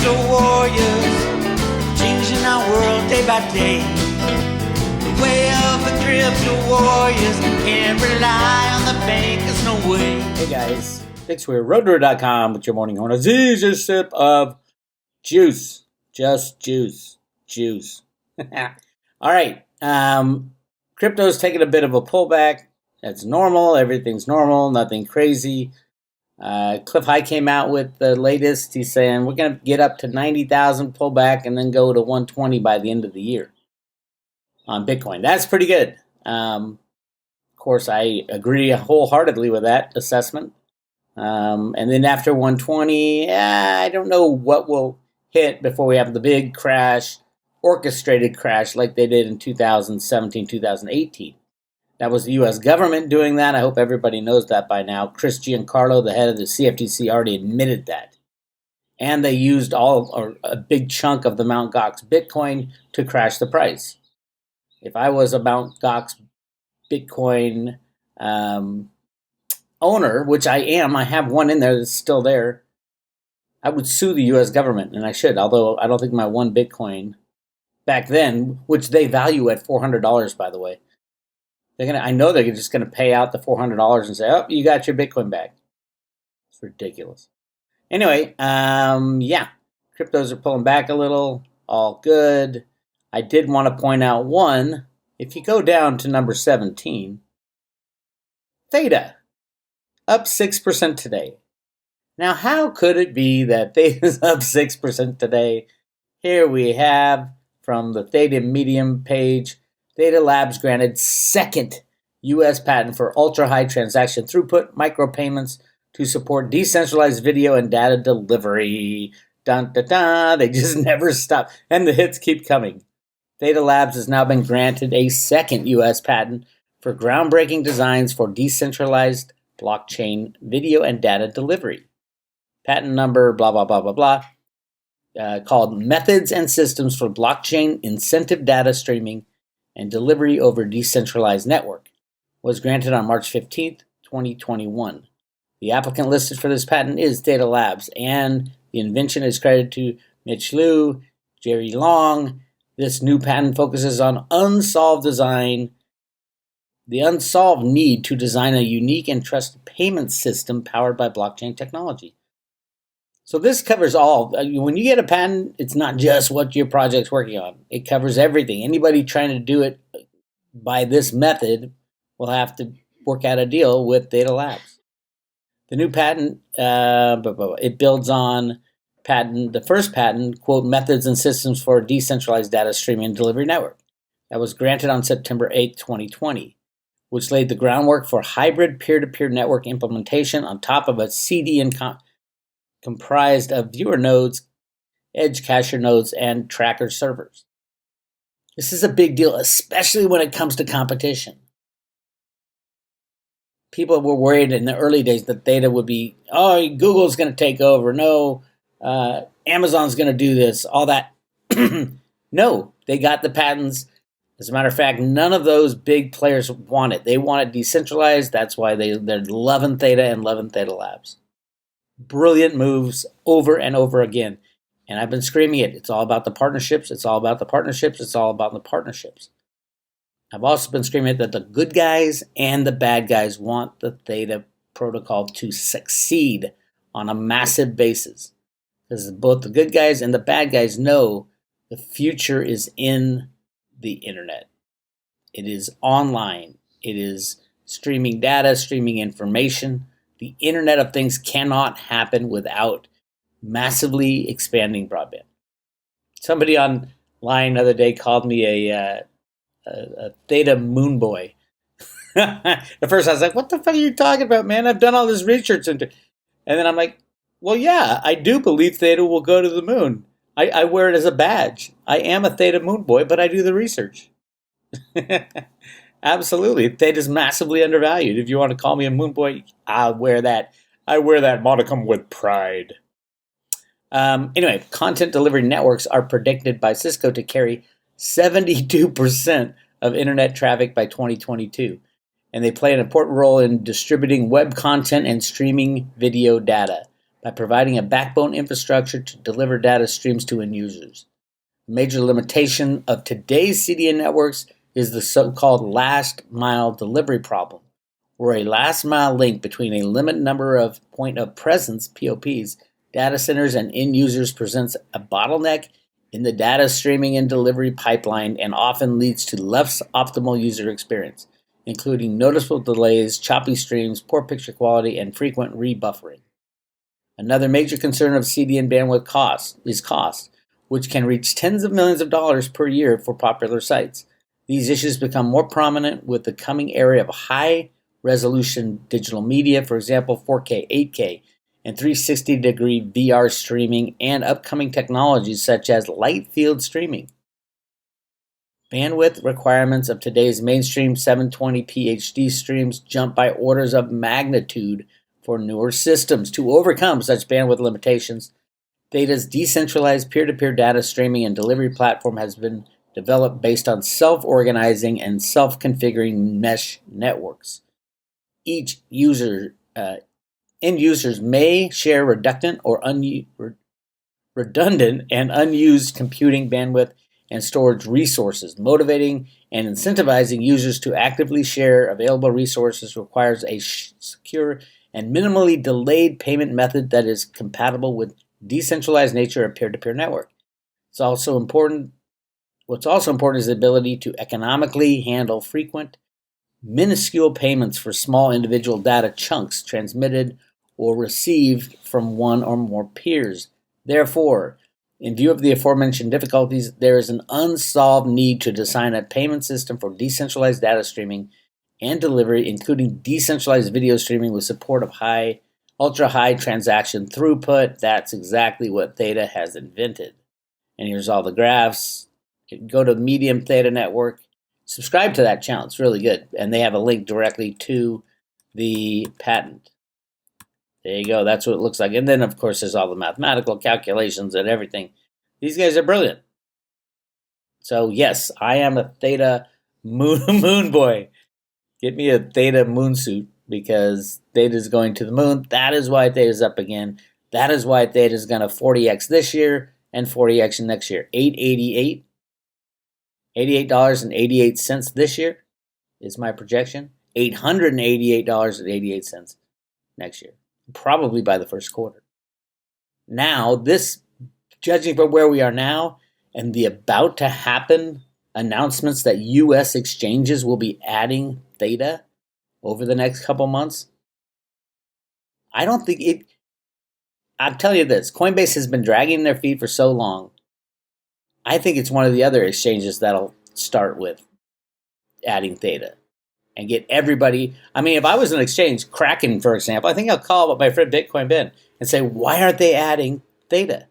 crypto warriors, changing our world day by day. The way of the crypto warriors, can't rely on the bankers, no way. Hey guys, Bix Weir, roadrunner.com with your morning horn. A easy sip of juice. Just juice. Juice. All right. Crypto's taking a bit of a pullback. That's normal. Everything's normal. Nothing crazy. Cliff High came out with the latest. He's saying we're going to get up to 90,000 pullback and then go to 120 by the end of the year on Bitcoin. That's pretty good. Of course, I agree wholeheartedly with that assessment. And then after 120, I don't know what will hit before we have the big crash, orchestrated crash like they did in 2017, 2018. That was the U.S. government doing that. I hope everybody knows that by now. Chris Giancarlo, the head of the CFTC, already admitted that. And they used a big chunk of the Mt. Gox Bitcoin to crash the price. If I was a Mt. Gox Bitcoin owner, which I am, I have one in there that's still there, I would sue the U.S. government, and I should, although I don't think my one Bitcoin back then, which they value at $400, by the way, I know they're just going to pay out the $400 and say, oh, you got your Bitcoin back. It's ridiculous. Anyway, cryptos are pulling back a little. All good. I did want to point out one. If you go down to number 17, Theta, up 6% today. Now, how could it be that Theta's up 6% today? Here we have from the Theta Medium page, Theta Labs granted second U.S. patent for ultra-high transaction throughput micropayments to support decentralized video and data delivery. Dun, dun, dun. They just never stop. And the hits keep coming. Theta Labs has now been granted a second U.S. patent for groundbreaking designs for decentralized blockchain video and data delivery. Patent number blah, blah, blah, blah, blah, called Methods and Systems for Blockchain Incentive Data Streaming and Delivery over Decentralized Network, was granted on March 15th, 2021. The applicant listed for this patent is Theta Labs, and the invention is credited to Mitch Liu, Jerry Long. This new patent focuses on the unsolved need to design a unique and trusted payment system powered by blockchain technology. So this covers all. When you get a patent, it's not just what your project's working on. It covers everything. Anybody trying to do it by this method will have to work out a deal with Theta Labs. The new patent, it builds on the first patent, quote, Methods and Systems for Decentralized Data Streaming and Delivery Network, that was granted on September 8, 2020, which laid the groundwork for hybrid peer-to-peer network implementation on top of a CDN comprised of viewer nodes, edge cacher nodes, and tracker servers. This is a big deal, especially when it comes to competition. People were worried in the early days that Theta would be, Google's going to take over. No, Amazon's going to do this, all that. No, they got the patents. As a matter of fact, none of those big players want it. They want it decentralized. That's why they're loving Theta and loving Theta Labs. Brilliant moves over and over again. And I've been screaming it. It's all about the partnerships. It's all about the partnerships. It's all about the partnerships. I've also been screaming it that the good guys and the bad guys want the Theta protocol to succeed on a massive basis. Because both the good guys and the bad guys know the future is in the internet. It is online. It is streaming data, streaming information. The Internet of Things cannot happen without massively expanding broadband. Somebody online the other day called me a Theta moon boy. At first I was like, what the fuck are you talking about, man? I've done all this research into. And then I'm like, well, yeah, I do believe Theta will go to the moon. I wear it as a badge. I am a Theta moon boy, but I do the research. Absolutely. Theta's massively undervalued. If you want to call me a moon boy, I'll wear that. I wear that monicum with pride. Anyway, content delivery networks are predicted by Cisco to carry 72% of internet traffic by 2022. And they play an important role in distributing web content and streaming video data by providing a backbone infrastructure to deliver data streams to end users. A major limitation of today's CDN networks is the so-called last mile delivery problem, where a last mile link between a limited number of point of presence (POPs) data centers and end users presents a bottleneck in the data streaming and delivery pipeline and often leads to less optimal user experience, including noticeable delays, choppy streams, poor picture quality, and frequent rebuffering. Another major concern of CDN bandwidth is cost, which can reach tens of millions of dollars per year for popular sites. These issues become more prominent with the coming era of high-resolution digital media, for example, 4K, 8K, and 360-degree VR streaming, and upcoming technologies such as light field streaming. Bandwidth requirements of today's mainstream 720p HD streams jump by orders of magnitude for newer systems. To overcome such bandwidth limitations, Theta's decentralized peer-to-peer data streaming and delivery platform has been developed based on self-organizing and self-configuring mesh networks. Each end users may share redundant and unused computing bandwidth and storage resources. Motivating and incentivizing users to actively share available resources requires a secure and minimally delayed payment method that is compatible with decentralized nature of peer-to-peer network. What's also important is the ability to economically handle frequent, minuscule payments for small individual data chunks transmitted or received from one or more peers. Therefore, in view of the aforementioned difficulties, there is an unsolved need to design a payment system for decentralized data streaming and delivery, including decentralized video streaming with support of ultra-high transaction throughput. That's exactly what Theta has invented. And here's all the graphs. Go to Medium Theta Network. Subscribe to that channel. It's really good. And they have a link directly to the patent. There you go. That's what it looks like. And then, of course, there's all the mathematical calculations and everything. These guys are brilliant. So, yes, I am a Theta moon boy. Get me a Theta moon suit because Theta is going to the moon. That is why Theta is up again. That is why Theta is going to 40x this year and 40x next year. $88.88 this year is my projection. $888.88 next year, probably by the first quarter. Now, this, judging from where we are now and the about to happen announcements that U.S. exchanges will be adding Theta over the next couple months, I don't think it. I'll tell you this, Coinbase has been dragging their feet for so long. I think it's one of the other exchanges that'll start with adding Theta and get everybody. I mean, if I was an exchange, Kraken, for example, I think I'll call up my friend Bitcoin Ben and say, why aren't they adding Theta?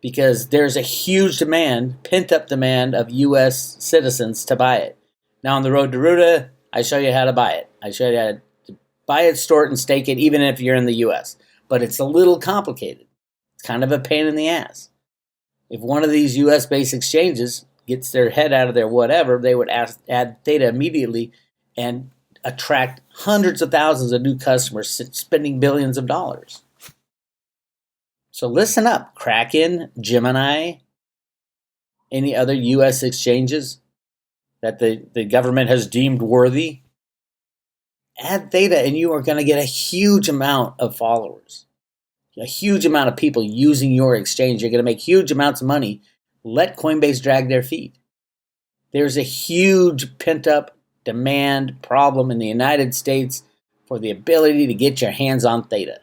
Because there's a huge demand, pent-up demand of U.S. citizens to buy it. Now, on the road to Ruta, I show you how to buy it. I show you how to buy it, store it, and stake it, even if you're in the U.S. But it's a little complicated. It's kind of a pain in the ass. If one of these U.S.-based exchanges gets their head out of their whatever, they would add Theta immediately and attract hundreds of thousands of new customers, spending billions of dollars. So listen up, Kraken, Gemini, any other U.S. exchanges that the government has deemed worthy. Add Theta and you are going to get a huge amount of followers, a huge amount of people using your exchange. You're going to make huge amounts of money. Let Coinbase drag their feet. There's a huge pent-up demand problem in the United States for the ability to get your hands on Theta.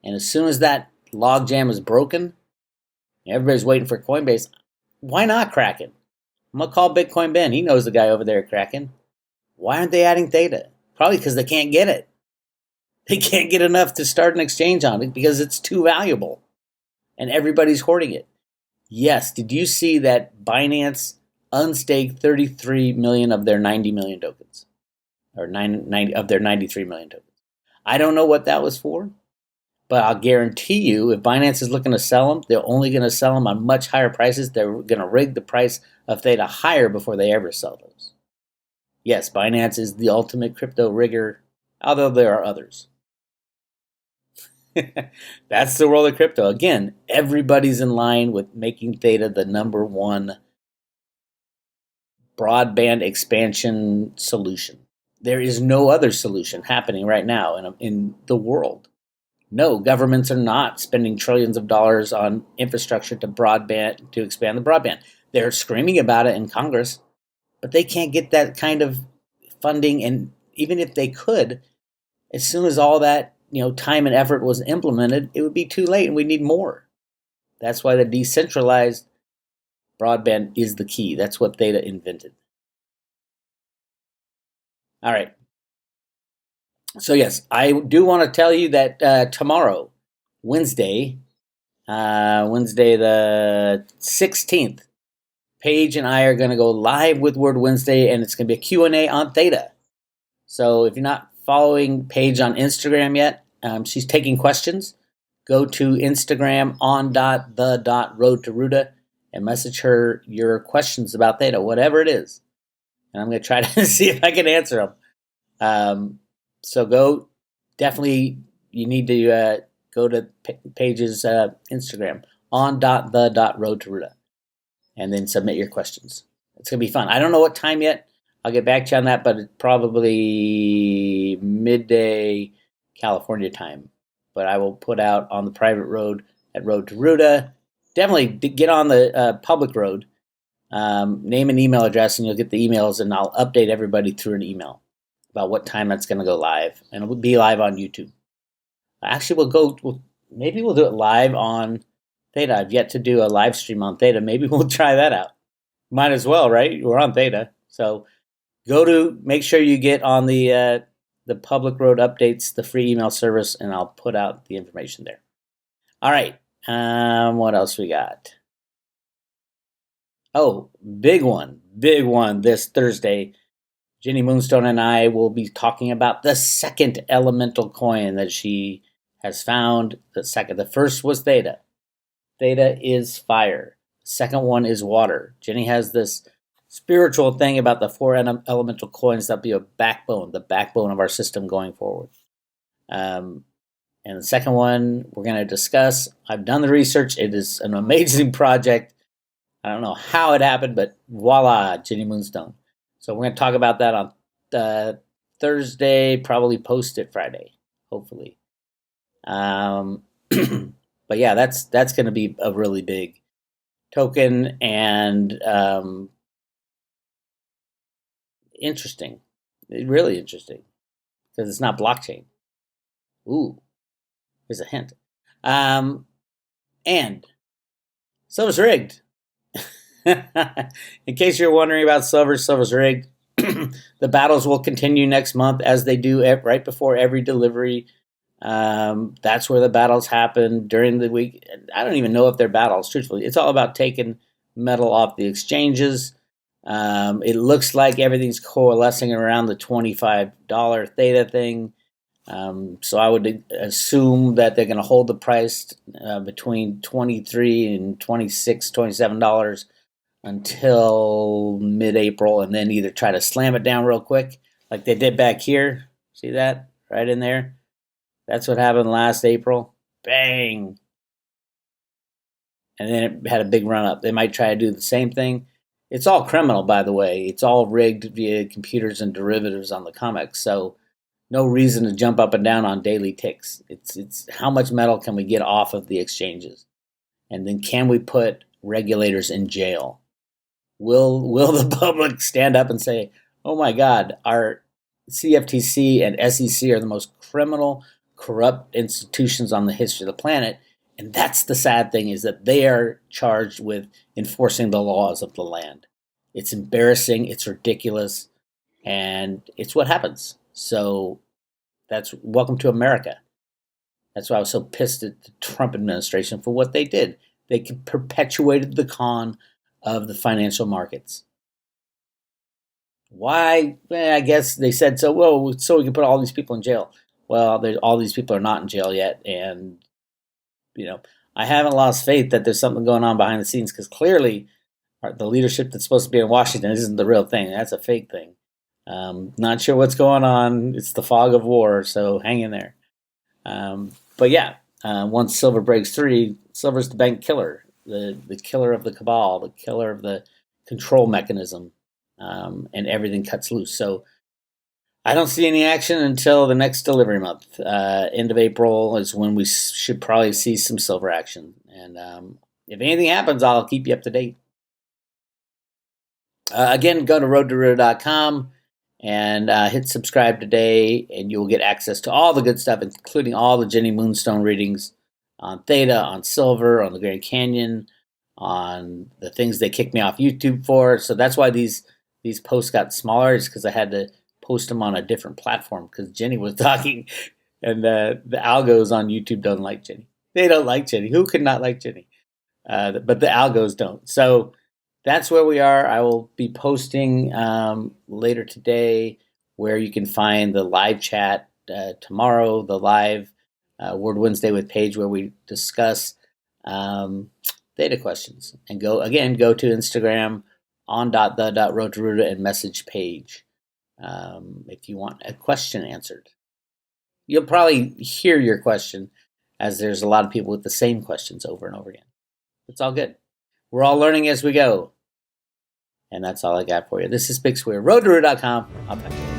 And as soon as that logjam is broken, everybody's waiting for Coinbase. Why not Kraken? I'm going to call Bitcoin Ben. He knows the guy over there at Kraken. Why aren't they adding Theta? Probably because they can't get it. They can't get enough to start an exchange on it because it's too valuable. And everybody's hoarding it. Yes, did you see that Binance unstaked 33 million of their 90 million tokens? Or 90 of their 93 million tokens. I don't know what that was for. But I'll guarantee you, if Binance is looking to sell them, they're only going to sell them on much higher prices. They're going to rig the price of Theta higher before they ever sell those. Yes, Binance is the ultimate crypto rigger, although there are others. That's the world of crypto. Again, everybody's in line with making Theta the number one broadband expansion solution. There is no other solution happening right now in the world. No, governments are not spending trillions of dollars on infrastructure to expand the broadband. They're screaming about it in Congress, but they can't get that kind of funding. And even if they could, as soon as all that time and effort was implemented, it would be too late, and we need more. That's why the decentralized broadband is the key. That's what Theta invented. All right. So yes, I do want to tell you that tomorrow, Wednesday the 16th, Paige and I are going to go live with Word Wednesday, and it's going to be a Q&A on Theta. So if you're not following Paige on Instagram yet, she's taking questions. Go to Instagram on.the.road to Ruta and message her your questions about Theta, whatever it is. And I'm going to try to see if I can answer them. So go, definitely, you need to go to Paige's Instagram, on.the.road to Ruta, and then submit your questions. It's going to be fun. I don't know what time yet. I'll get back to you on that, but it's probably midday California time. But I will put out on the private road at Road to Ruta. Definitely get on the public road. Name an email address, and you'll get the emails, and I'll update everybody through an email about what time that's going to go live, and it will be live on YouTube. Actually, maybe we'll do it live on Theta. I've yet to do a live stream on Theta. Maybe we'll try that out. Might as well, right? We're on Theta, so make sure you get on the public road updates, the free email service, and I'll put out the information there. All right. What else we got? Oh, big one this Thursday. Jenny Moonstone and I will be talking about the second elemental coin that she has found. The first was Theta. Theta is fire. The second one is water. Jenny has this spiritual thing about the four elemental coins that be the backbone of our system going forward. And the second one we're going to discuss. I've done the research. It is an amazing project. I don't know how it happened, but voila, Jenny Moonstone. So we're going to talk about that on Thursday, probably post it Friday, hopefully. But yeah, that's going to be a really big token and interesting. Really interesting because it's not blockchain. Ooh, here's a hint. And silver's rigged. In case you're wondering about silver's rigged. The battles will continue next month as they do right before every delivery. That's where the battles happen during the week. I don't even know if they're battles, truthfully. It's all about taking metal off the exchanges. It looks like everything's coalescing around the $25 Theta thing. So I would assume that they're going to hold the price between $23 and $26, $27 until mid-April, and then either try to slam it down real quick like they did back here. See that? Right in there. That's what happened last April. Bang! And then it had a big run-up. They might try to do the same thing. It's all criminal, by the way. It's all rigged via computers and derivatives on the COMEX, so no reason to jump up and down on daily ticks. It's how much metal can we get off of the exchanges? And then can we put regulators in jail? Will the public stand up and say, oh my God, our CFTC and SEC are the most criminal, corrupt institutions on the history of the planet? And that's the sad thing, is that they are charged with enforcing the laws of the land. It's embarrassing, it's ridiculous, and it's what happens. So that's welcome to America. That's why I was so pissed at the Trump administration for what they did. They perpetuated the con of the financial markets. Why? I guess they said so. Well, so we can put all these people in jail. Well, all these people are not in jail yet, and I haven't lost faith that there's something going on behind the scenes, because clearly the leadership that's supposed to be in Washington isn't the real thing. That's a fake thing. Not sure what's going on. It's the fog of war, so hang in there. But yeah, once silver breaks 3, silver's the bank killer, the killer of the cabal, the killer of the control mechanism, and everything cuts loose. So I don't see any action until the next delivery month. End of April is when we should probably see some silver action. And if anything happens, I'll keep you up to date. Again, go to roadtorudo.com and hit subscribe today, and you'll get access to all the good stuff, including all the Jenny Moonstone readings on Theta, on silver, on the Grand Canyon, on the things they kicked me off YouTube for. So that's why these posts got smaller, is because I had to post them on a different platform because Jenny was talking, and the algos on YouTube don't like Jenny. They don't like Jenny. Who could not like Jenny? But the algos don't. So that's where we are. I will be posting later today where you can find the live chat tomorrow, the live Word Wednesday with Paige, where we discuss Theta questions. And go to Instagram on the road to Ruda and message Paige if you want a question answered. You'll probably hear your question, as there's a lot of people with the same questions over and over again. It's all good. We're all learning as we go. And that's all I got for you. This is Bix Weir, roadtorudo.com. I'll talk to you.